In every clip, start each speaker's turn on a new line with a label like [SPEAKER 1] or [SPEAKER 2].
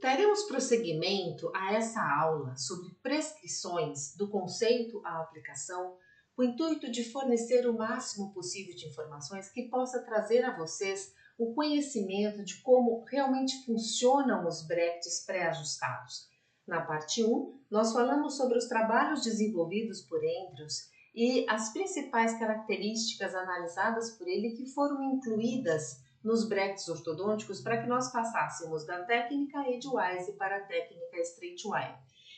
[SPEAKER 1] Daremos prosseguimento a essa aula sobre prescrições do conceito à aplicação, com o intuito de fornecer o máximo possível de informações que possa trazer a vocês o conhecimento de como realmente funcionam os bractes pré-ajustados. Na parte 1, nós falamos sobre os trabalhos desenvolvidos por Andrews e as principais características analisadas por ele que foram incluídas nos bractes ortodônticos para que nós passássemos da técnica Edgewise para a técnica Straightwise.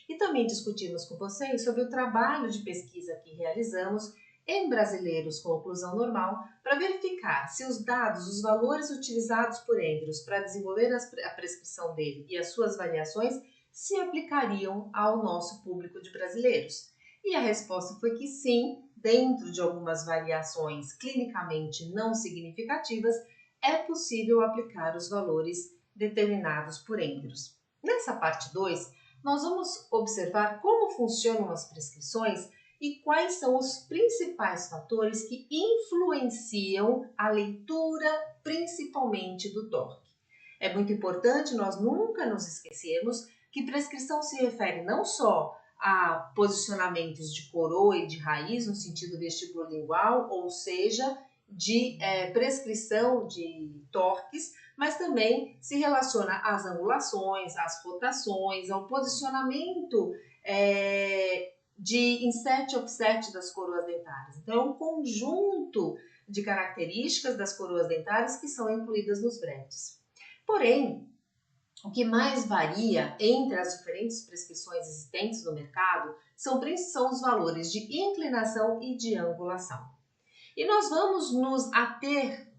[SPEAKER 1] E também discutimos com vocês sobre o trabalho de pesquisa que realizamos em brasileiros com oclusão normal para verificar se os dados, os valores utilizados por Andrews para desenvolver a prescrição dele e as suas variações se aplicariam ao nosso público de brasileiros. E a resposta foi que sim, dentro de algumas variações clinicamente não significativas, é possível aplicar os valores determinados por Andrews. Nessa parte 2, nós vamos observar como funcionam as prescrições e quais são os principais fatores que influenciam a leitura, principalmente do torque. É muito importante nós nunca nos esquecermos que prescrição se refere não só a posicionamentos de coroa e de raiz no sentido vestibulolingual, ou seja, de prescrição de torques, mas também se relaciona às angulações, às rotações, ao posicionamento de inset e offset das coroas dentárias. Então, é um conjunto de características das coroas dentárias que são incluídas nos bractes. Porém, o que mais varia entre as diferentes prescrições existentes no mercado são os valores de inclinação e de angulação. E nós vamos nos ater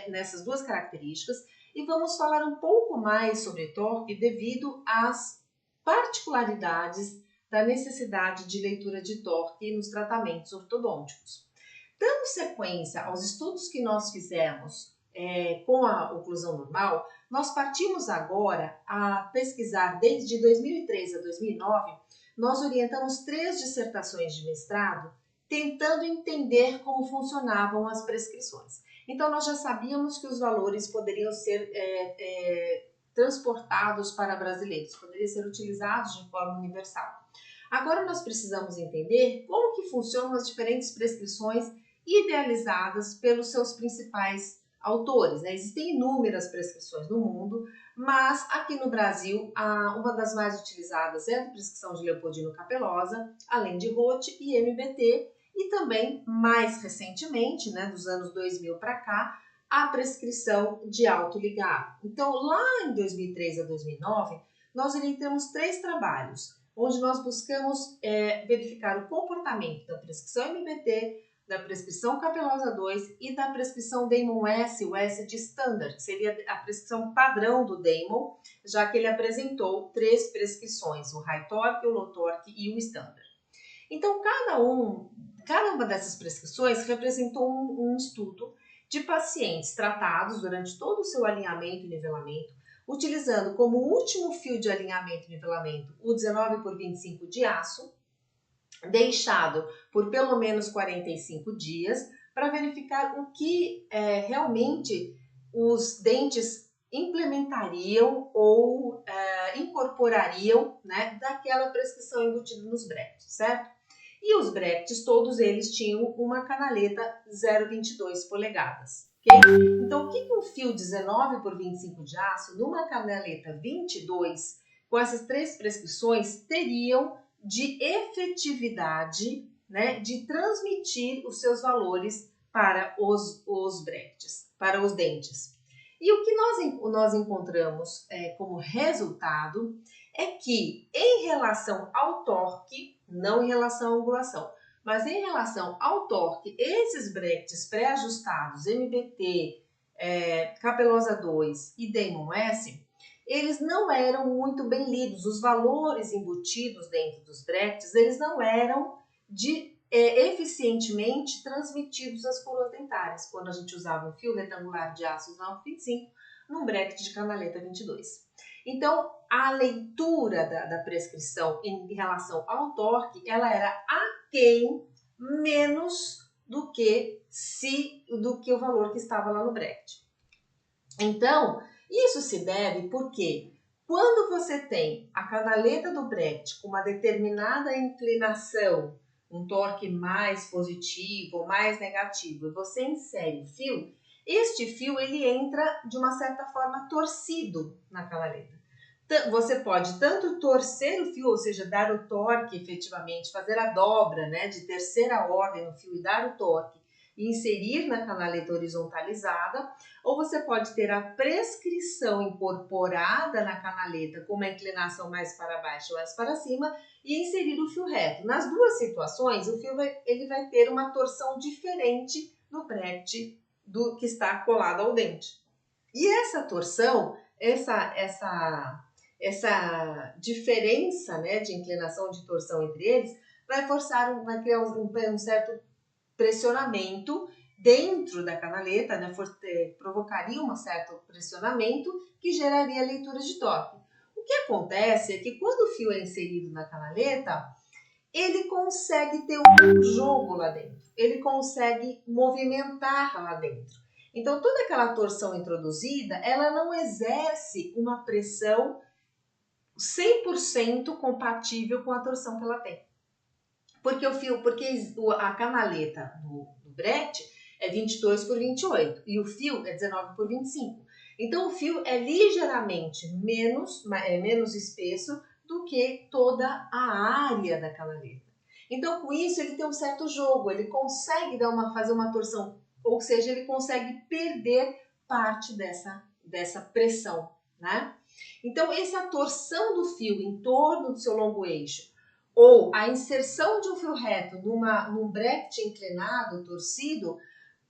[SPEAKER 1] nessas duas características e vamos falar um pouco mais sobre torque devido às particularidades da necessidade de leitura de torque nos tratamentos ortodônticos. Dando sequência aos estudos que nós fizemos com a oclusão normal, nós partimos agora a pesquisar desde 2003 a 2009, nós orientamos 3 dissertações de mestrado tentando entender como funcionavam as prescrições. Então, nós já sabíamos que os valores poderiam ser transportados para brasileiros, poderiam ser utilizados de forma universal. Agora, nós precisamos entender como que funcionam as diferentes prescrições idealizadas pelos seus principais autores. Existem inúmeras prescrições no mundo, mas aqui no Brasil, uma das mais utilizadas é a prescrição de Leopoldino Capelosa, além de Roth e MBT, e também, mais recentemente, dos anos 2000 para cá, a prescrição de autoligado. Então, lá em 2003 a 2009, nós orientamos 3 trabalhos, onde nós buscamos verificar o comportamento da prescrição MBT, da prescrição Capelosa 2 e da prescrição Damon S, o S de Standard, que seria a prescrição padrão do Damon, já que ele apresentou 3 prescrições, o High Torque, o Low Torque e o Standard. Então, cada uma dessas prescrições representou um estudo de pacientes tratados durante todo o seu alinhamento e nivelamento, utilizando como último fio de alinhamento e nivelamento o 19 por 25 de aço, deixado por pelo menos 45 dias, para verificar o que realmente os dentes implementariam ou incorporariam daquela prescrição embutida nos bractes, certo? E os bractes, todos eles tinham uma canaleta 0,22 polegadas, ok? Então, o que um fio 19 por 25 de aço, numa canaleta 22, com essas 3 prescrições, teriam de efetividade, de transmitir os seus valores para os bractes, para os dentes? E o que nós encontramos como resultado é que, em relação ao torque, não em relação à angulação, mas em relação ao torque, esses bractes pré-ajustados, MBT, Capelosa 2 e Damon S, eles não eram muito bem lidos. Os valores embutidos dentro dos bractes, eles não eram eficientemente transmitidos às coroas dentárias, quando a gente usava um fio retangular de aço 9,25 num bracket de canaleta 22. Então, a leitura da prescrição em relação ao torque, ela era aquém menos do que o valor que estava lá no bracket. Então, isso se deve porque Quando você tem a canaleta do Brecht com uma determinada inclinação, um torque mais positivo ou mais negativo, e você insere o fio, este fio ele entra de uma certa forma torcido na canaleta. Você pode tanto torcer o fio, ou seja, dar o torque efetivamente, fazer a dobra, né, de terceira ordem no fio e dar o torque e inserir na canaleta horizontalizada, ou você pode ter a prescrição incorporada na canaleta com uma inclinação mais para baixo ou mais para cima e inserir o fio reto. Nas duas situações, o fio ele vai ter uma torção diferente no Brecht do que está colado ao dente. E essa torção, essa diferença, né, de inclinação de torção entre eles vai criar um certo pressionamento dentro da canaleta, né, provocaria um certo pressionamento que geraria leitura de torque. O que acontece é que quando o fio é inserido na canaleta, ele consegue ter um jogo lá dentro, ele consegue movimentar lá dentro. Então, toda aquela torção introduzida, ela não exerce uma pressão 100% compatível com a torção que ela tem. Porque a canaleta do Brecht é 22 por 28 e o fio é 19 por 25. Então, o fio é ligeiramente menos espesso do que toda a área da canaleta. Então, com isso, ele tem um certo jogo, ele consegue fazer uma torção, ou seja, ele consegue perder parte dessa pressão, né? Então, essa torção do fio em torno do seu longo eixo ou a inserção de um fio reto num Brecht inclinado, torcido,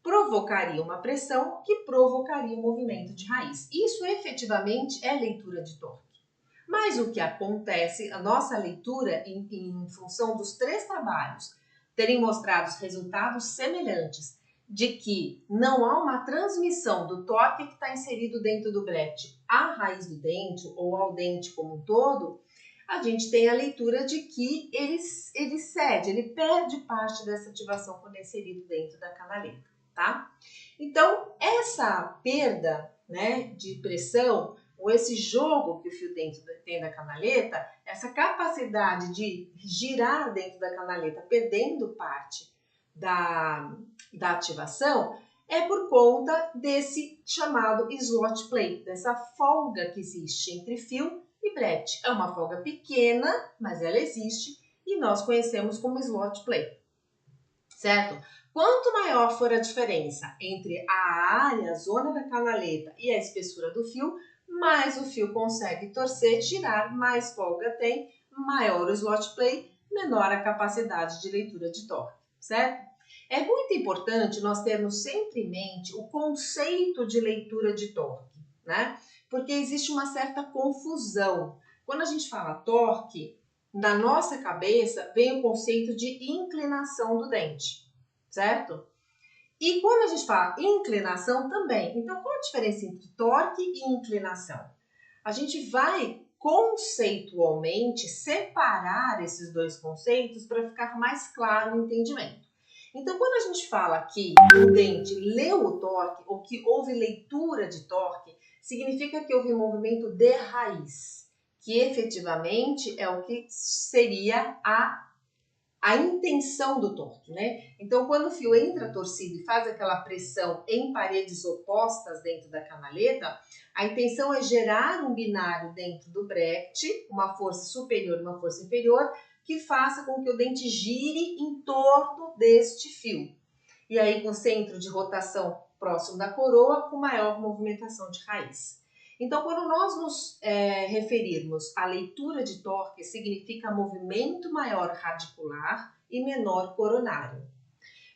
[SPEAKER 1] provocaria uma pressão que provocaria um movimento de raiz. Isso efetivamente é leitura de torque. Mas o que acontece, a nossa leitura em função dos três trabalhos terem mostrado resultados semelhantes de que não há uma transmissão do torque que está inserido dentro do Brecht à raiz do dente ou ao dente como um todo, a gente tem a leitura de que ele cede, ele perde parte dessa ativação quando é inserido dentro da canaleta, tá? Então, essa perda, né, de pressão, ou esse jogo que o fio dentro tem da canaleta, essa capacidade de girar dentro da canaleta, perdendo parte da ativação, é por conta desse chamado slot play, dessa folga que existe entre fio e Brecht. É uma folga pequena, mas ela existe e nós conhecemos como slot play, certo? Quanto maior for a diferença entre a área, a zona da canaleta e a espessura do fio, mais o fio consegue torcer, girar, mais folga tem, maior o slot play, menor a capacidade de leitura de torque, certo? É muito importante nós termos sempre em mente o conceito de leitura de torque, né? Porque existe uma certa confusão. Quando a gente fala torque, na nossa cabeça vem o conceito de inclinação do dente, certo? E quando a gente fala inclinação também, então qual a diferença entre torque e inclinação? A gente vai conceitualmente separar esses dois conceitos para ficar mais claro o entendimento. Então, quando a gente fala que o dente leu o torque ou que houve leitura de torque, significa que houve um movimento de raiz, que efetivamente é o que seria a intenção do torque, né? Então, quando o fio entra torcido e faz aquela pressão em paredes opostas dentro da canaleta, a intenção é gerar um binário dentro do Brecht, uma força superior e uma força inferior, que faça com que o dente gire em torno deste fio. E aí, com o centro de rotação próximo da coroa, com maior movimentação de raiz. Então, quando nós nos referirmos à leitura de torque, significa movimento maior radicular e menor coronário.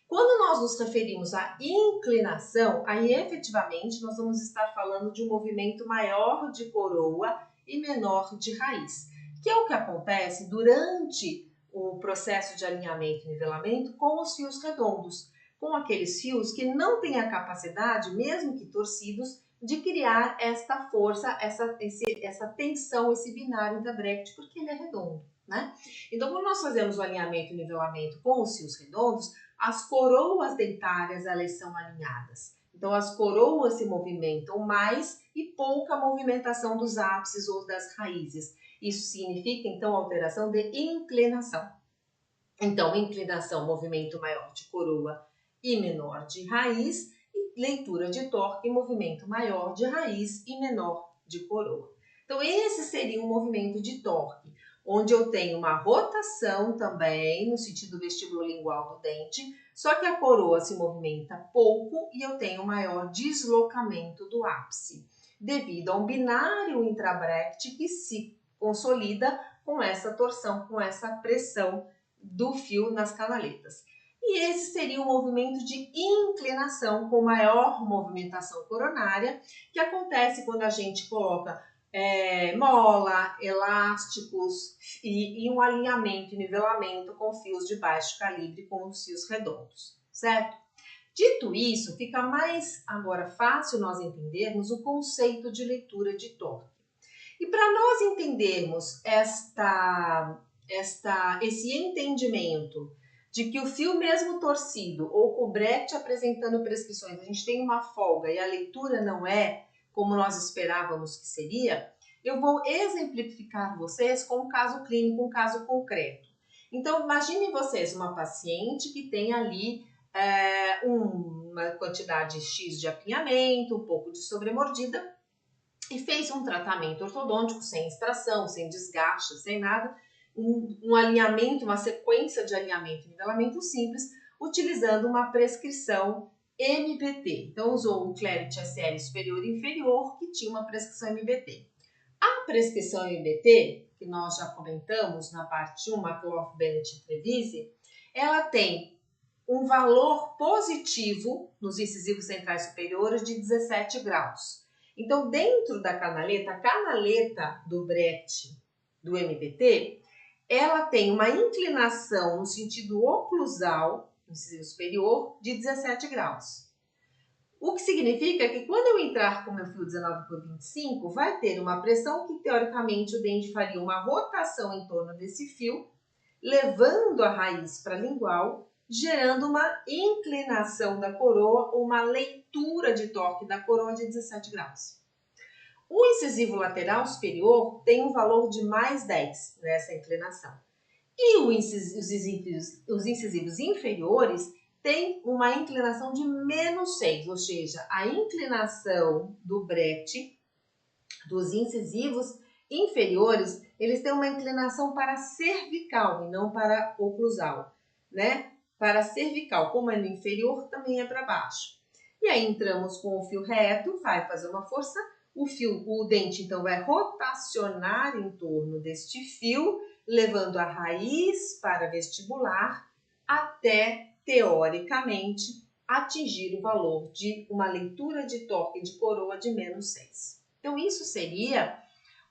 [SPEAKER 1] Quando nós nos referimos à inclinação, aí efetivamente nós vamos estar falando de um movimento maior de coroa e menor de raiz, que é o que acontece durante o processo de alinhamento e nivelamento com os fios redondos, com aqueles fios que não têm a capacidade, mesmo que torcidos, de criar esta força, essa tensão, esse binário da Brecht, porque ele é redondo, né? Então, quando nós fazemos o alinhamento e nivelamento com os fios redondos, as coroas dentárias, elas são alinhadas. Então, as coroas se movimentam mais e pouca movimentação dos ápices ou das raízes. Isso significa, então, alteração de inclinação. Então, inclinação, movimento maior de coroa e menor de raiz, e leitura de torque, movimento maior de raiz e menor de coroa. Então, esse seria um movimento de torque, onde eu tenho uma rotação também, no sentido vestibulolingual do dente, só que a coroa se movimenta pouco e eu tenho maior deslocamento do ápice, devido a um binário intrabract que se consolida com essa torção, com essa pressão do fio nas canaletas. E esse seria um movimento de inclinação com maior movimentação coronária, que acontece quando a gente coloca mola, elásticos e um alinhamento e nivelamento com fios de baixo calibre com os fios redondos, certo? Dito isso, fica mais agora fácil nós entendermos o conceito de leitura de torque. E para nós entendermos esse entendimento de que o fio mesmo torcido ou com o bracket apresentando prescrições, a gente tem uma folga e a leitura não é como nós esperávamos que seria, eu vou exemplificar vocês com um caso clínico, um caso concreto. Então, imaginem vocês uma paciente que tem ali uma quantidade X de apinhamento, um pouco de sobremordida, e fez um tratamento ortodôntico sem extração, sem desgaste, sem nada, um alinhamento, uma sequência de alinhamento e nivelamento simples, utilizando uma prescrição MBT. Então, usou o Clarity SL superior e inferior, que tinha uma prescrição MBT. A prescrição MBT, que nós já comentamos na parte 1, McLaughlin, Bennett e Trevize, ela tem um valor positivo nos incisivos centrais superiores de 17 graus. Então, dentro da canaleta, a canaleta do Brecht do MBT, ela tem uma inclinação no sentido oclusal, no incisivo superior, de 17 graus. O que significa que quando eu entrar com meu fio 19 por 25, vai ter uma pressão que, teoricamente, o dente faria uma rotação em torno desse fio, levando a raiz para a lingual, gerando uma inclinação da coroa ou uma leitura de torque da coroa de 17 graus. O incisivo lateral superior tem um valor de mais 10 nessa inclinação. E os incisivos inferiores têm uma inclinação de menos 6, ou seja, a inclinação do Brecht dos incisivos inferiores, eles têm uma inclinação para cervical e não para oclusal, né? Para cervical, como é no inferior, também é para baixo. E aí entramos com o fio reto, vai fazer uma força, o dente então vai rotacionar em torno deste fio, levando a raiz para vestibular até, teoricamente, atingir o valor de uma leitura de torque de coroa de menos 6. Então, isso seria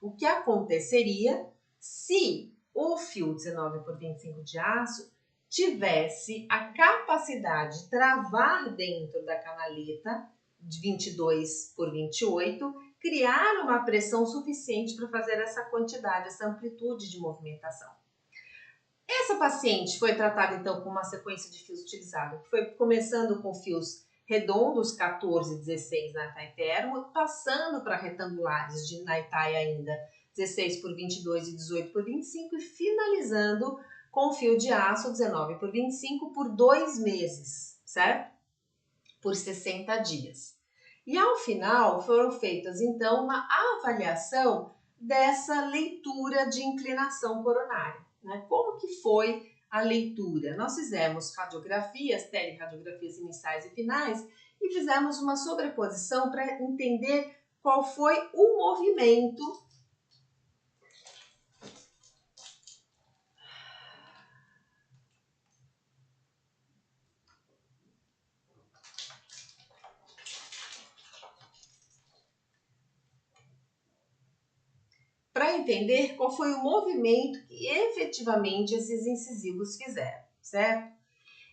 [SPEAKER 1] o que aconteceria se o fio 19 por 25 de aço tivesse a capacidade de travar dentro da canaleta de 22 por 28, criar uma pressão suficiente para fazer essa quantidade, essa amplitude de movimentação. Essa paciente foi tratada então com uma sequência de fios utilizada, que foi começando com fios redondos 14 e 16 na Naitai Termo, passando para retangulares de Naitai ainda 16 por 22 e 18 por 25 e finalizando com fio de aço 19 por 25 por 2 meses, certo? Por 60 dias. E ao final foram feitas então uma avaliação dessa leitura de inclinação coronária, né? Como que foi a leitura? Nós fizemos radiografias, telerradiografias iniciais e finais e fizemos uma sobreposição para entender qual foi o movimento para entender qual foi o movimento que efetivamente esses incisivos fizeram, certo?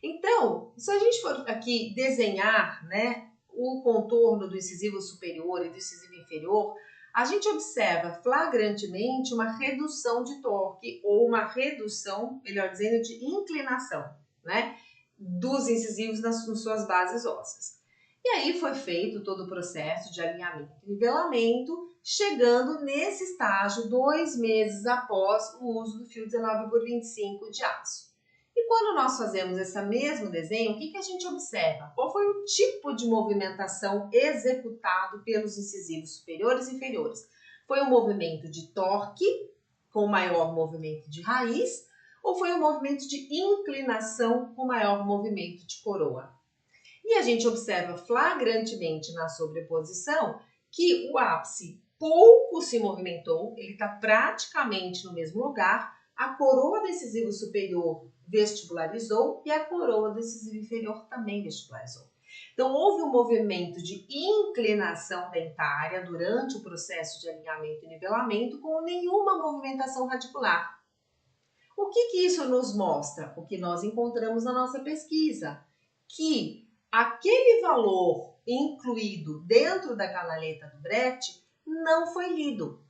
[SPEAKER 1] Então, se a gente for aqui desenhar, né, o contorno do incisivo superior e do incisivo inferior, a gente observa flagrantemente uma redução de torque ou uma redução, melhor dizendo, de inclinação, né, dos incisivos nas suas bases ósseas. E aí foi feito todo o processo de alinhamento e nivelamento, chegando nesse estágio 2 meses após o uso do fio 19x25 de aço. E quando nós fazemos esse mesmo desenho, o que a gente observa? Qual foi o tipo de movimentação executado pelos incisivos superiores e inferiores? Foi um movimento de torque, com maior movimento de raiz, ou foi um movimento de inclinação com maior movimento de coroa? E a gente observa flagrantemente na sobreposição que o ápice pouco se movimentou, ele está praticamente no mesmo lugar, a coroa do incisivo superior vestibularizou e a coroa do incisivo inferior também vestibularizou. Então, houve um movimento de inclinação dentária durante o processo de alinhamento e nivelamento com nenhuma movimentação radicular. O que isso nos mostra? O que nós encontramos na nossa pesquisa, que aquele valor incluído dentro da canaleta do Brecht não foi lido.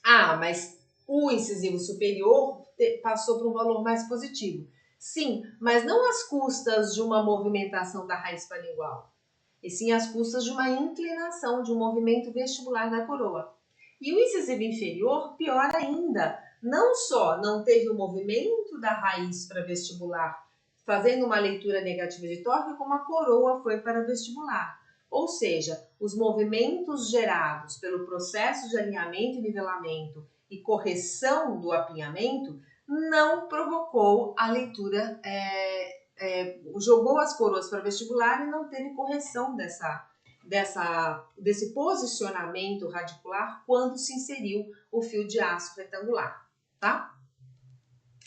[SPEAKER 1] Ah, mas o incisivo superior passou para um valor mais positivo. Sim, mas não às custas de uma movimentação da raiz paralingual, e sim às custas de uma inclinação, de um movimento vestibular da coroa. E o incisivo inferior, pior ainda, não só não teve o movimento da raiz para vestibular, fazendo uma leitura negativa de torque, como a coroa foi para vestibular. Ou seja, os movimentos gerados pelo processo de alinhamento e nivelamento e correção do apinhamento não provocou a leitura, jogou as coroas para vestibular e não teve correção desse posicionamento radicular quando se inseriu o fio de aço retangular, tá?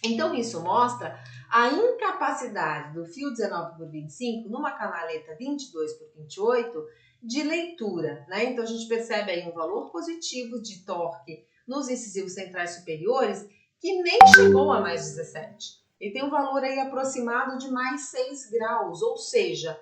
[SPEAKER 1] Então, isso mostra a incapacidade do fio 19x25 numa canaleta 22x28 de leitura, né? Então, a gente percebe aí um valor positivo de torque nos incisivos centrais superiores que nem chegou a mais 17. Ele tem um valor aí aproximado de mais 6 graus, ou seja,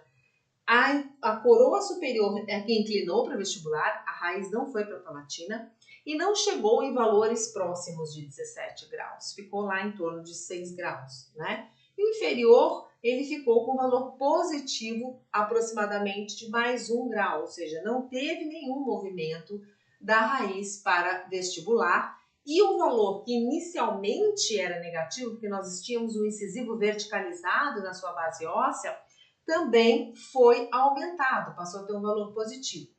[SPEAKER 1] a coroa superior é que inclinou para vestibular, a raiz não foi para a palatina e não chegou em valores próximos de 17 graus, ficou lá em torno de 6 graus, né? E o inferior, ele ficou com valor positivo aproximadamente de mais 1 grau, ou seja, não teve nenhum movimento da raiz para vestibular. E o valor que inicialmente era negativo, porque nós tínhamos um incisivo verticalizado na sua base óssea, também foi aumentado, passou a ter um valor positivo.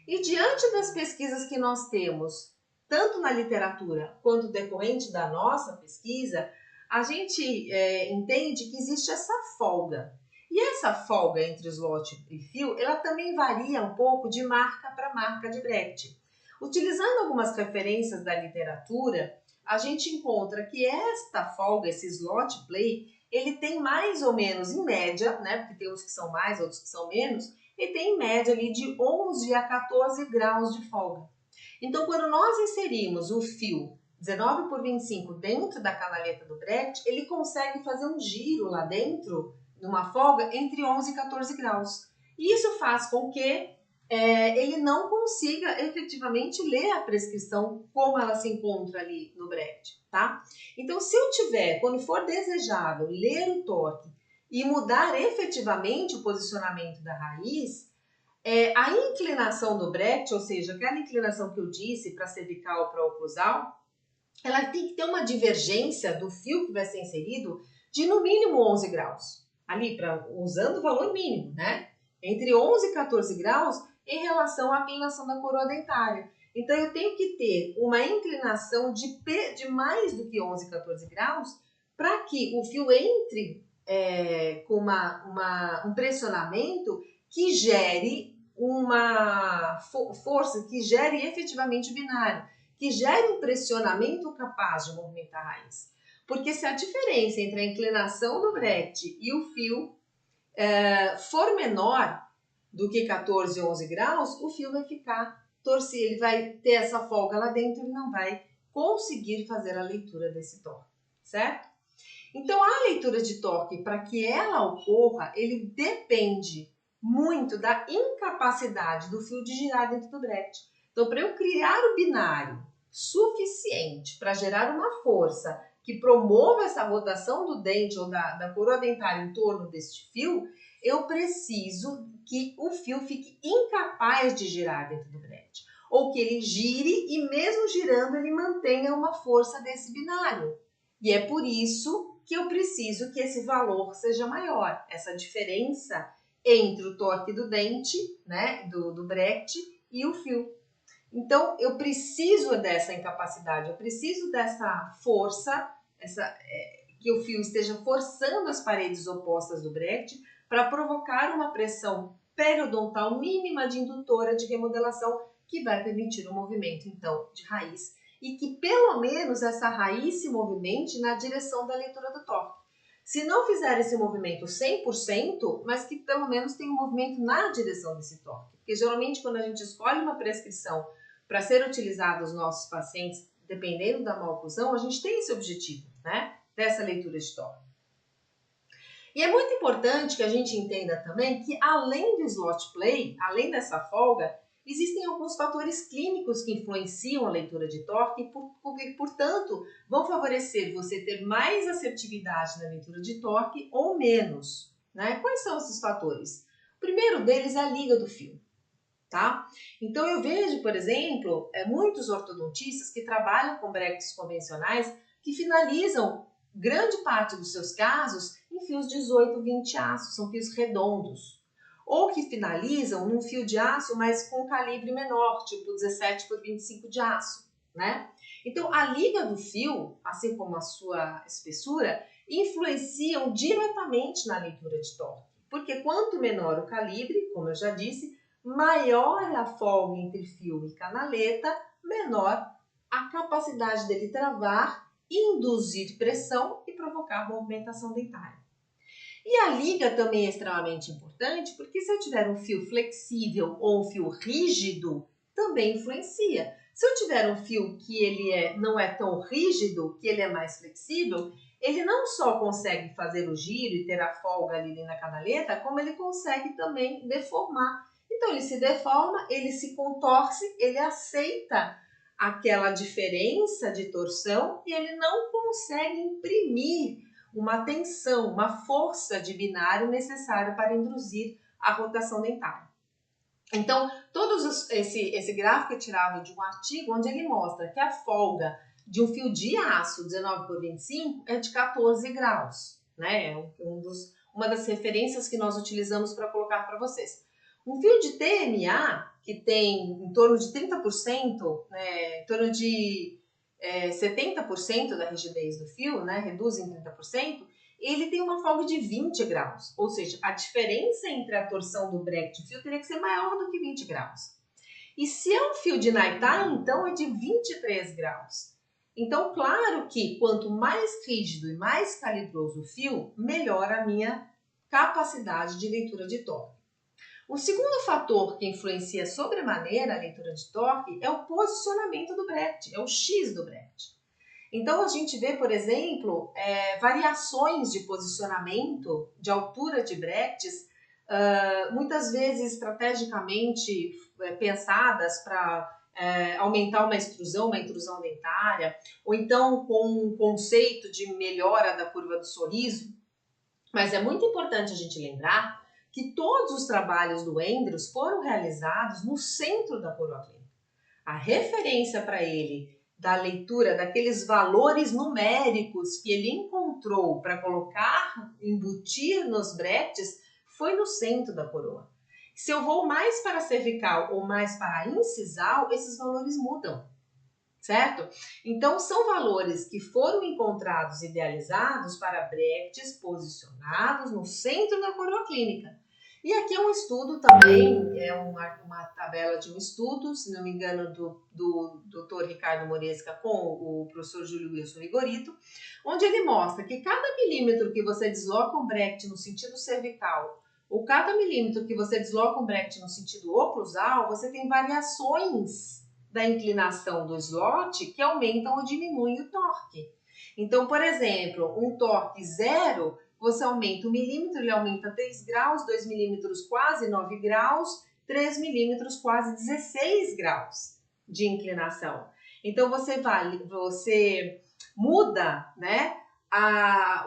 [SPEAKER 1] E diante das pesquisas que nós temos, tanto na literatura quanto decorrente da nossa pesquisa, a gente entende que existe essa folga. E essa folga entre slot e fio, ela também varia um pouco de marca para marca de Brecht. Utilizando algumas referências da literatura, a gente encontra que esta folga, esse slot play, ele tem mais ou menos, em média, né, porque tem uns que são mais, outros que são menos, ele tem em média ali de 11 a 14 graus de folga. Então, quando nós inserimos o fio 19x25 dentro da canaleta do Brecht, ele consegue fazer um giro lá dentro, numa folga, entre 11 e 14 graus. E isso faz com que ele não consiga efetivamente ler a prescrição como ela se encontra ali no Brecht, tá? Então, se eu tiver, quando for desejável, ler o torque e mudar efetivamente o posicionamento da raiz, a inclinação do Brecht, ou seja, aquela inclinação que eu disse para cervical ou para oclusal, ela tem que ter uma divergência do fio que vai ser inserido de no mínimo 11 graus, ali, usando o valor mínimo, né? Entre 11 e 14 graus em relação à inclinação da coroa dentária. Então, eu tenho que ter uma inclinação de mais do que 11, 14 graus para que o fio entre com um pressionamento que gere uma força, que gere efetivamente o binário, que gere um pressionamento capaz de movimentar a raiz. Porque se a diferença entre a inclinação do Brecht e o fio for menor do que 14 ou 11 graus, o fio vai ficar torcido, ele vai ter essa folga lá dentro e não vai conseguir fazer a leitura desse torque, certo? Então, a leitura de torque, para que ela ocorra, ele depende muito da incapacidade do fio de girar dentro do Brecht. Então, para eu criar o binário suficiente para gerar uma força que promova essa rotação do dente ou da coroa dentária em torno deste fio, eu preciso que o fio fique incapaz de girar dentro do bracket, ou que ele gire e mesmo girando ele mantenha uma força desse binário. E é por isso que eu preciso que esse valor seja maior, essa diferença entre o torque do dente, né, do bracket e o fio. Então, eu preciso dessa incapacidade, eu preciso dessa força, que o fio esteja forçando as paredes opostas do bracket para provocar uma pressão periodontal mínima de indutora de remodelação que vai permitir o movimento, então, de raiz e que pelo menos essa raiz se movimente na direção da leitura do torque. Se não fizer esse movimento 100%, mas que pelo menos tenha um movimento na direção desse torque. Porque geralmente quando a gente escolhe uma prescrição para ser utilizada aos nossos pacientes, dependendo da maloclusão, a gente tem esse objetivo, né? Dessa leitura de torque. E é muito importante que a gente entenda também que além do slot play, além dessa folga, existem alguns fatores clínicos que influenciam a leitura de torque e, portanto, vão favorecer você ter mais assertividade na leitura de torque ou menos, né? Quais são esses fatores? O primeiro deles é a liga do fio, tá? Então, eu vejo, por exemplo, muitos ortodontistas que trabalham com brackets convencionais que finalizam grande parte dos seus casos em fios 18, 20 aço, são fios redondos. Ou que finalizam num fio de aço, mas com calibre menor, tipo 17 por 25 de aço, né? Então, a liga do fio, assim como a sua espessura, influenciam diretamente na leitura de torque. Porque quanto menor o calibre, como eu já disse, maior a folga entre fio e canaleta, menor a capacidade dele travar, induzir pressão e provocar movimentação dentária. E a liga também é extremamente importante, porque se eu tiver um fio flexível ou um fio rígido, também influencia. Se eu tiver um fio que ele não é tão rígido, que ele é mais flexível, ele não só consegue fazer o giro e ter a folga ali na canaleta, como ele consegue também deformar. Então ele se deforma, ele se contorce, ele aceita aquela diferença de torção e ele não consegue imprimir uma tensão, uma força de binário necessária para induzir a rotação dentária. Então, esse gráfico é tirado de um artigo onde ele mostra que a folga de um fio de aço 19 por 25 é de 14 graus, né? É uma das referências que nós utilizamos para colocar para vocês. Um fio de TMA, que tem em torno de 30%, né, em torno de 70% da rigidez do fio, né, reduz em 30%, ele tem uma folga de 20 graus. Ou seja, a diferença entre a torção do bracket e o fio teria que ser maior do que 20 graus. E se é um fio de night time, então é de 23 graus. Então, claro que quanto mais rígido e mais calibroso o fio, melhor a minha capacidade de leitura de torque. O segundo fator que influencia sobremaneira a leitura de torque é o posicionamento do bracket, é o X do bracket. Então, a gente vê, por exemplo, variações de posicionamento, de altura de brackets, muitas vezes estrategicamente pensadas para aumentar uma intrusão dentária, ou então com um conceito de melhora da curva do sorriso. Mas é muito importante a gente lembrar que todos os trabalhos do Andrews foram realizados no centro da coroa clínica. A referência para ele da leitura daqueles valores numéricos que ele encontrou para colocar, embutir nos brackets, foi no centro da coroa. Se eu vou mais para a cervical ou mais para a incisal, esses valores mudam, certo? Então, são valores que foram encontrados idealizados para brackets posicionados no centro da coroa clínica. E aqui é um estudo também, é uma tabela de um estudo, se não me engano, do Dr. Ricardo Moresca com o professor Júlio Wilson Rigorito, onde ele mostra que cada milímetro que você desloca um bracket no sentido cervical, ou cada milímetro que você desloca um bracket no sentido oclusal, você tem variações da inclinação do slot que aumentam ou diminuem o torque. Então, por exemplo, um torque 0, você aumenta 1 milímetro, ele aumenta 3 graus, 2 milímetros quase 9 graus, 3 milímetros quase 16 graus de inclinação. Então, você muda, né,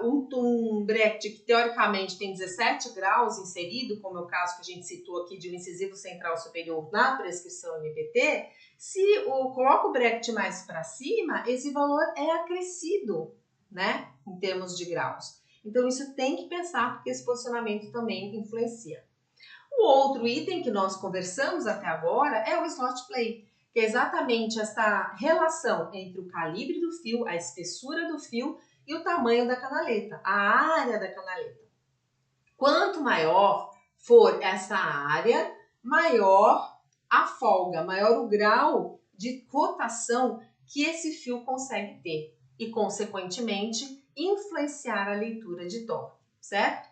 [SPEAKER 1] um bracket que teoricamente tem 17 graus inserido, como é o caso que a gente citou aqui de um incisivo central superior na prescrição MPT, se eu coloco o bracket mais para cima, esse valor é acrescido, né, em termos de graus. Então isso tem que pensar, porque esse posicionamento também influencia. O outro item que nós conversamos até agora é o slot play, que é exatamente essa relação entre o calibre do fio, a espessura do fio e o tamanho da canaleta, a área da canaleta. Quanto maior for essa área, maior a folga, maior o grau de rotação que esse fio consegue ter e, consequentemente, influenciar a leitura de torque, certo?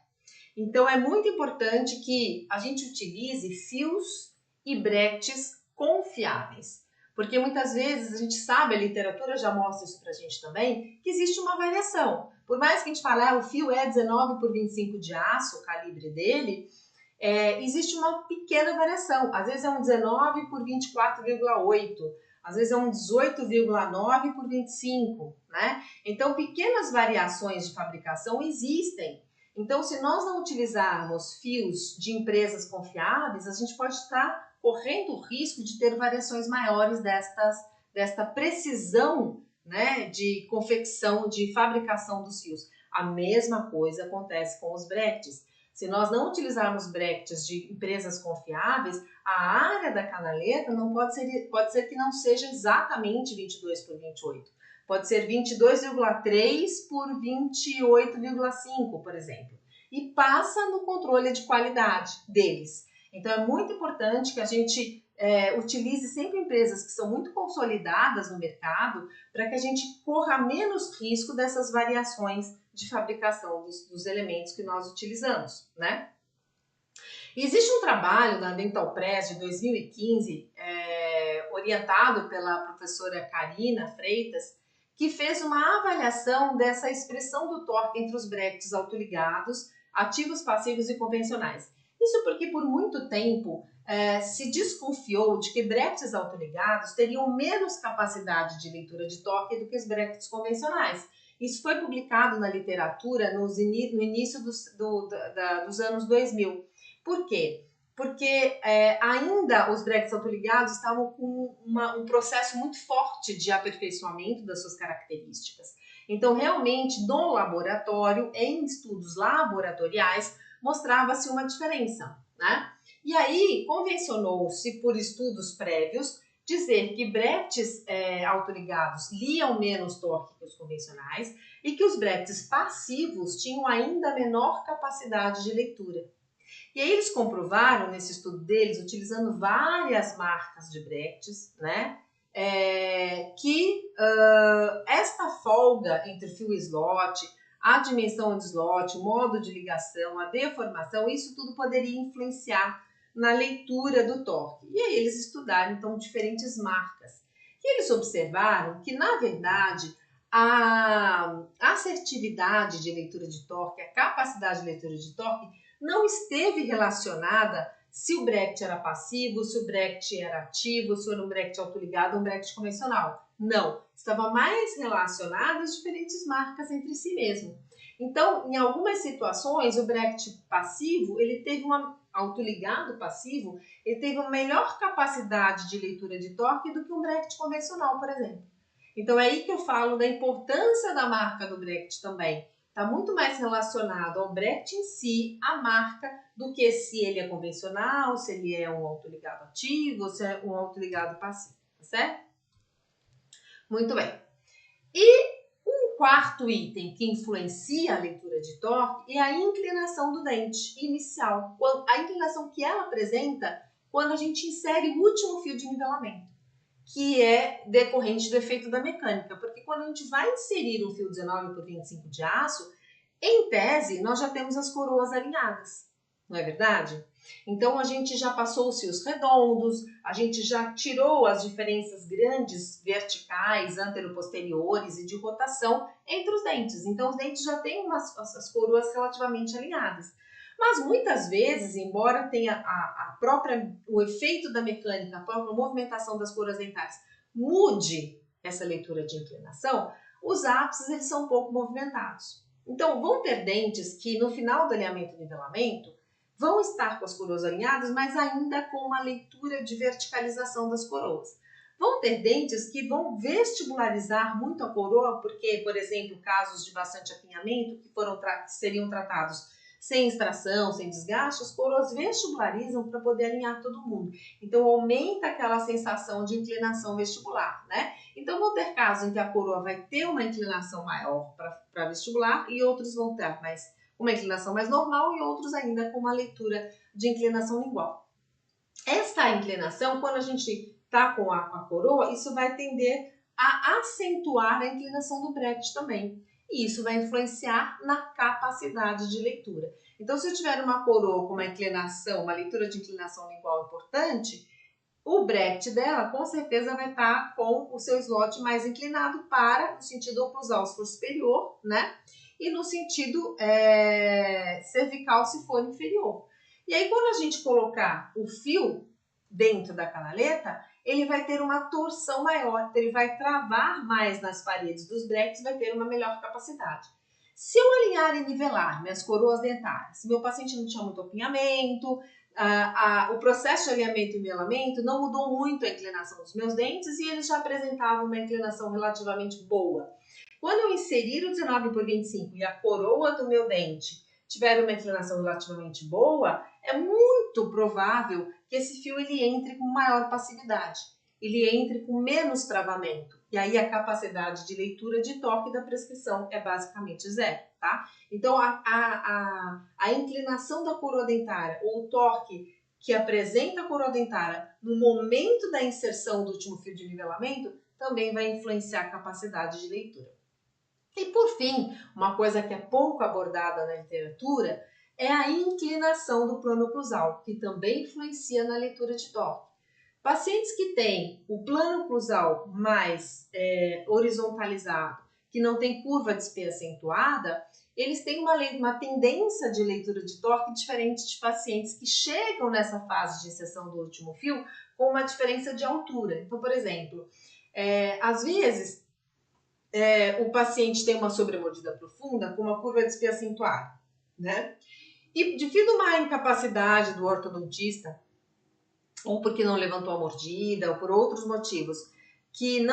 [SPEAKER 1] Então, é muito importante que a gente utilize fios e brackets confiáveis. Porque muitas vezes a gente sabe, a literatura já mostra isso pra gente também, que existe uma variação. Por mais que a gente fale, o fio é 19 por 25 de aço, o calibre dele, existe uma pequena variação. Às vezes é um 19 por 24,8, às vezes é um 18,9 por 25, né? Então, pequenas variações de fabricação existem. Então, se nós não utilizarmos fios de empresas confiáveis, a gente pode estar correndo o risco de ter variações maiores desta precisão, né, de confecção, de fabricação dos fios. A mesma coisa acontece com os brackets. Se nós não utilizarmos brackets de empresas confiáveis, a área da canaleta não pode ser que não seja exatamente 22 por 28. Pode ser 22,3 por 28,5, por exemplo. E passa no controle de qualidade deles. Então, é muito importante que a gente utilize sempre empresas que são muito consolidadas no mercado para que a gente corra menos risco dessas variações de fabricação dos elementos que nós utilizamos, né? Existe um trabalho da Dental Press de 2015, orientado pela professora Karina Freitas, que fez uma avaliação dessa expressão do torque entre os brackets autoligados, ativos, passivos e convencionais. Isso porque por muito tempo se desconfiou de que brackets autoligados teriam menos capacidade de leitura de torque do que os brackets convencionais. Isso foi publicado na literatura no início dos anos 2000. Por quê? Porque ainda os brackets autoligados estavam com um processo muito forte de aperfeiçoamento das suas características. Então, realmente, no laboratório, em estudos laboratoriais, mostrava-se uma diferença, né? E aí, convencionou-se por estudos prévios dizer que brackets autoligados liam menos torque que os convencionais e que os brackets passivos tinham ainda menor capacidade de leitura. E aí eles comprovaram nesse estudo deles, utilizando várias marcas de brackets, né, que esta folga entre fio e slot, a dimensão de slot, o modo de ligação, a deformação, isso tudo poderia influenciar na leitura do torque. E aí eles estudaram, então, diferentes marcas. E eles observaram que, na verdade, a assertividade de leitura de torque, a capacidade de leitura de torque, não esteve relacionada se o bracket era passivo, se o bracket era ativo, se era um bracket autoligado ou um bracket convencional. Não, estava mais relacionado às diferentes marcas entre si mesmo. Então, em algumas situações, o bracket passivo, ele teve autoligado passivo, ele teve uma melhor capacidade de leitura de torque do que um bracket convencional, por exemplo. Então, é aí que eu falo da importância da marca do bracket também. Está muito mais relacionado ao bracket em si, a marca, do que se ele é convencional, se ele é um autoligado ativo, se é um autoligado passivo, tá certo? Muito bem. E um quarto item que influencia a leitura de torque é a inclinação do dente inicial, a inclinação que ela apresenta quando a gente insere o último fio de nivelamento, que é decorrente do efeito da mecânica, porque quando a gente vai inserir um fio 19 por 25 de aço, em tese, nós já temos as coroas alinhadas, não é verdade? Então, a gente já passou os fios redondos, a gente já tirou as diferenças grandes verticais, anteroposteriores e de rotação entre os dentes. Então, os dentes já têm as coroas relativamente alinhadas. Mas, muitas vezes, embora tenha o efeito da mecânica, a própria movimentação das coroas dentárias mude essa leitura de inclinação, os ápices eles são um pouco movimentados. Então, vão ter dentes que no final do alinhamento e nivelamento vão estar com as coroas alinhadas, mas ainda com uma leitura de verticalização das coroas. Vão ter dentes que vão vestibularizar muito a coroa, porque, por exemplo, casos de bastante apinhamento que seriam tratados sem extração, sem desgaste, as coroas vestibularizam para poder alinhar todo mundo. Então, aumenta aquela sensação de inclinação vestibular, né? Então, vão ter casos em que a coroa vai ter uma inclinação maior para vestibular e outros vão ter uma inclinação mais normal e outros ainda com uma leitura de inclinação lingual. Esta inclinação, quando a gente está com a coroa, isso vai tender a acentuar a inclinação do bracket também. E isso vai influenciar na capacidade de leitura. Então, se eu tiver uma coroa com uma inclinação, uma leitura de inclinação lingual importante, o bracket dela com certeza vai estar com o seu slot mais inclinado para no sentido oclusal se for superior, né? E no sentido cervical se for inferior. E aí, quando a gente colocar o fio dentro da canaleta, ele vai ter uma torção maior, ele vai travar mais nas paredes dos brackets, vai ter uma melhor capacidade. Se eu alinhar e nivelar minhas coroas dentárias, se meu paciente não tinha muito apinhamento, o processo de alinhamento e nivelamento não mudou muito a inclinação dos meus dentes e eles já apresentavam uma inclinação relativamente boa. Quando eu inserir o 19/25 e a coroa do meu dente tiver uma inclinação relativamente boa, é muito provável que esse fio ele entre com maior passividade, ele entre com menos travamento. E aí a capacidade de leitura de torque da prescrição é basicamente zero, tá? Então a inclinação da coroa dentária ou o torque que apresenta a coroa dentária no momento da inserção do último fio de nivelamento também vai influenciar a capacidade de leitura. E por fim, uma coisa que é pouco abordada na literatura é a inclinação do plano oclusal, que também influencia na leitura de torque. Pacientes que têm o plano oclusal mais horizontalizado, que não tem curva de espia acentuada, eles têm uma tendência de leitura de torque diferente de pacientes que chegam nessa fase de inserção do último fio com uma diferença de altura. Então, por exemplo, às vezes o paciente tem uma sobremordida profunda com uma curva de espia acentuada, né? E devido a uma incapacidade do ortodontista, ou porque não levantou a mordida, ou por outros motivos, que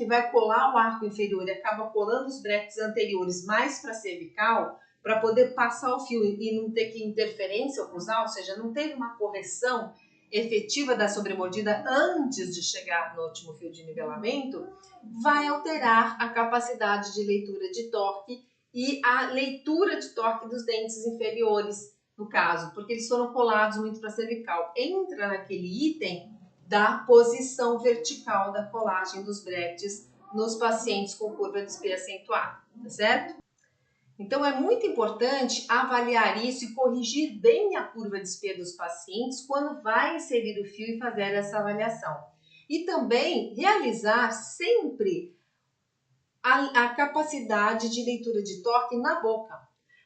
[SPEAKER 1] vai colar o arco inferior e acaba colando os brackets anteriores mais para a cervical, para poder passar o fio e não ter que interferência oclusal, ou seja, não teve uma correção efetiva da sobremordida antes de chegar no último fio de nivelamento, vai alterar a capacidade de leitura de torque e a leitura de torque dos dentes inferiores, no caso, porque eles foram colados muito para a cervical. Entra naquele item da posição vertical da colagem dos brackets nos pacientes com curva de espia acentuada, tá certo? Então, é muito importante avaliar isso e corrigir bem a curva de espia dos pacientes quando vai inserir o fio e fazer essa avaliação. E também realizar sempre a capacidade de leitura de torque na boca.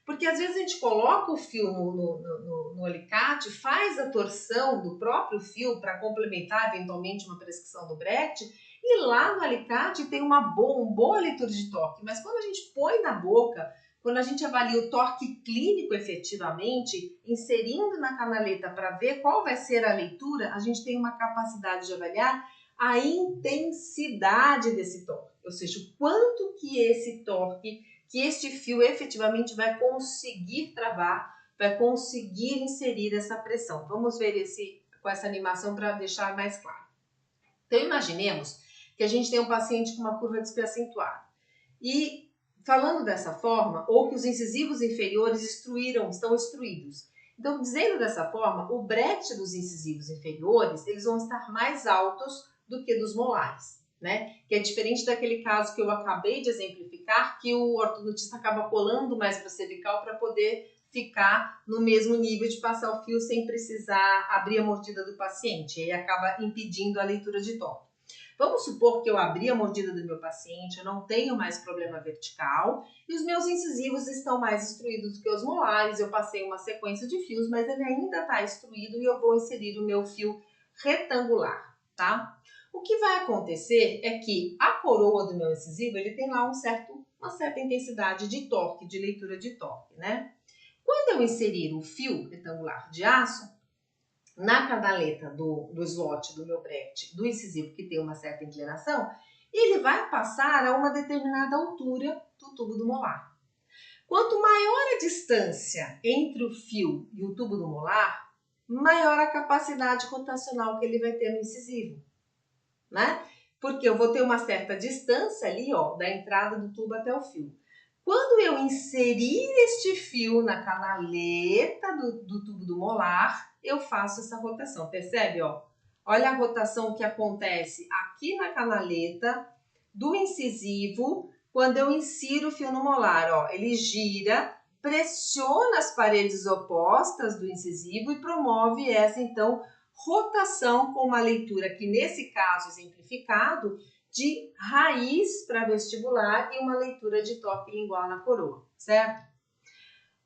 [SPEAKER 1] Porque às vezes a gente coloca o fio no alicate, faz a torção do próprio fio para complementar eventualmente uma prescrição do bracket, e lá no alicate tem uma boa leitura de torque. Mas quando a gente põe na boca, quando a gente avalia o torque clínico efetivamente, inserindo na canaleta para ver qual vai ser a leitura, a gente tem uma capacidade de avaliar a intensidade desse torque, ou seja, o quanto que esse torque, que este fio efetivamente vai conseguir travar, vai conseguir inserir essa pressão. Vamos ver com essa animação para deixar mais claro. Então, imaginemos que a gente tem um paciente com uma curva de espia acentuada. E falando dessa forma, ou que os incisivos inferiores estão instruídos. Então, dizendo dessa forma, o bracket dos incisivos inferiores, eles vão estar mais altos do que dos molares, né? Que é diferente daquele caso que eu acabei de exemplificar, que o ortodontista acaba colando mais para a cervical para poder ficar no mesmo nível de passar o fio sem precisar abrir a mordida do paciente, e acaba impedindo a leitura de torque. Vamos supor que eu abri a mordida do meu paciente, eu não tenho mais problema vertical e os meus incisivos estão mais instruídos do que os molares, eu passei uma sequência de fios, mas ele ainda está instruído e eu vou inserir o meu fio retangular, tá? O que vai acontecer é que a coroa do meu incisivo, ele tem lá uma certa intensidade de torque, de leitura de torque, né? Quando eu inserir o fio retangular de aço na canaleta do slot do meu bracket, do incisivo que tem uma certa inclinação, ele vai passar a uma determinada altura do tubo do molar. Quanto maior a distância entre o fio e o tubo do molar, maior a capacidade rotacional que ele vai ter no incisivo, né? Porque eu vou ter uma certa distância ali, ó, da entrada do tubo até o fio. Quando eu inserir este fio na canaleta do tubo do molar, eu faço essa rotação, percebe, ó? Olha a rotação que acontece aqui na canaleta do incisivo, quando eu insiro o fio no molar, ó, ele gira, pressiona as paredes opostas do incisivo e promove essa, então, rotação com uma leitura que, nesse caso exemplificado, de raiz para vestibular e uma leitura de torque lingual na coroa, certo?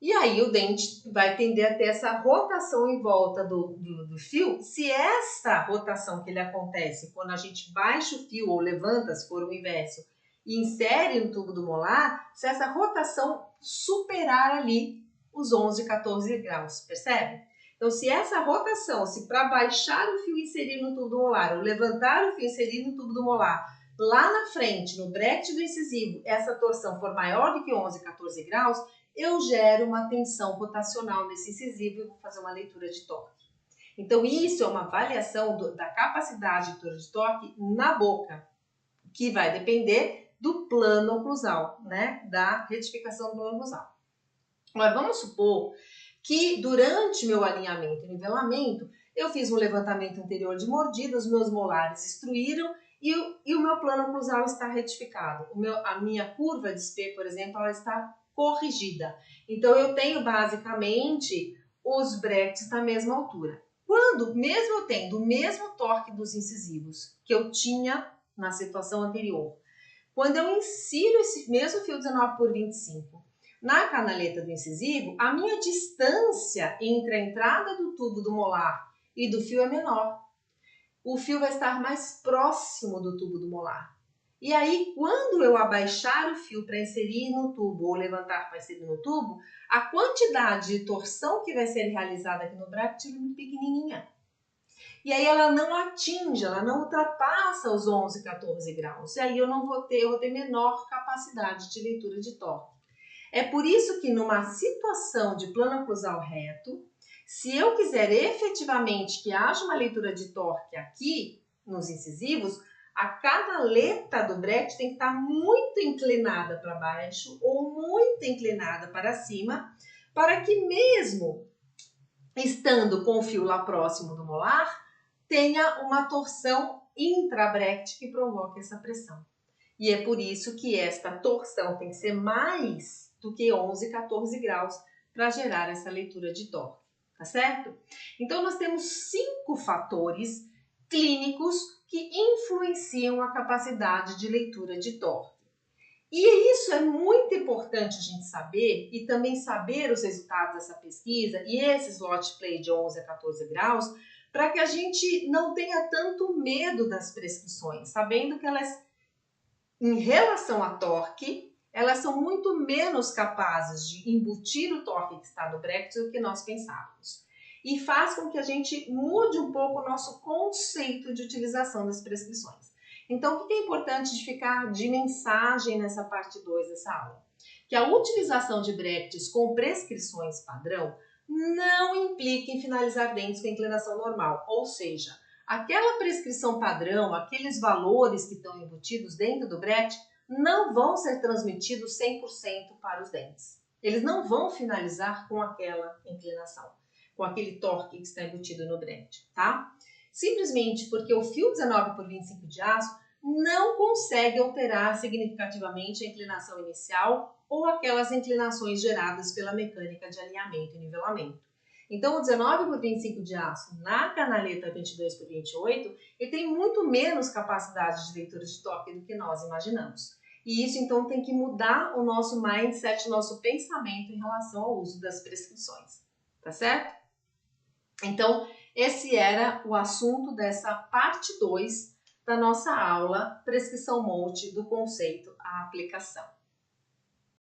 [SPEAKER 1] E aí o dente vai tender a ter essa rotação em volta do fio. Se essa rotação que ele acontece quando a gente baixa o fio ou levanta, se for o inverso, e insere no tubo do molar, se essa rotação superar ali os 11, 14 graus, percebe? Então, se essa rotação, se para baixar o fio e inserir no tubo do molar, ou levantar o fio e inserir no tubo do molar, lá na frente, no bracket do incisivo, essa torção for maior do que 11, 14 graus, eu gero uma tensão rotacional nesse incisivo e vou fazer uma leitura de torque. Então, isso é uma avaliação da capacidade de leitura de torque na boca, que vai depender do plano oclusal, né? Da retificação do plano oclusal. Agora, vamos supor que durante meu alinhamento e nivelamento, eu fiz um levantamento anterior de mordida, os meus molares destruíram e o meu plano oclusal está retificado. A minha curva de SP, por exemplo, ela está corrigida. Então, eu tenho basicamente os brackets na mesma altura. Quando, mesmo eu tendo o mesmo torque dos incisivos que eu tinha na situação anterior, quando eu insiro esse mesmo fio 19 por 25 na canaleta do incisivo, a minha distância entre a entrada do tubo do molar e do fio é menor. O fio vai estar mais próximo do tubo do molar. E aí, quando eu abaixar o fio para inserir no tubo ou levantar para inserir no tubo, a quantidade de torção que vai ser realizada aqui no bracket é muito pequenininha. E aí ela não atinge, ela não ultrapassa os 11, 14 graus. E aí eu vou ter menor capacidade de leitura de torque. É por isso que numa situação de plano oclusal reto, se eu quiser efetivamente que haja uma leitura de torque aqui nos incisivos, a canaleta do bracket tem que estar muito inclinada para baixo ou muito inclinada para cima, para que mesmo estando com o fio lá próximo do molar, tenha uma torção intrabracket que provoque essa pressão. E é por isso que esta torção tem que ser mais do que 11, 14 graus para gerar essa leitura de torque, tá certo? Então, nós temos 5 fatores clínicos que influenciam a capacidade de leitura de torque. E isso é muito importante a gente saber e também saber os resultados dessa pesquisa e esse slot play de 11 a 14 graus para que a gente não tenha tanto medo das prescrições, sabendo que elas, em relação a torque, elas são muito menos capazes de embutir o torque que está no bracket do que nós pensávamos. E faz com que a gente mude um pouco o nosso conceito de utilização das prescrições. Então, o que é importante de ficar de mensagem nessa parte 2 dessa aula? Que a utilização de brackets com prescrições padrão não implica em finalizar dentes com inclinação normal, ou seja, aquela prescrição padrão, aqueles valores que estão embutidos dentro do bracket, não vão ser transmitidos 100% para os dentes. Eles não vão finalizar com aquela inclinação, com aquele torque que está embutido no bracket, tá? Simplesmente porque o fio 19 por 25 de aço não consegue alterar significativamente a inclinação inicial ou aquelas inclinações geradas pela mecânica de alinhamento e nivelamento. Então, o 19 por 25 de aço na canaleta 22 por 28, ele tem muito menos capacidade de leitura de torque do que nós imaginamos. E isso, então, tem que mudar o nosso mindset, o nosso pensamento em relação ao uso das prescrições, tá certo? Então, esse era o assunto dessa parte 2 da nossa aula Prescrição Monte do conceito à aplicação.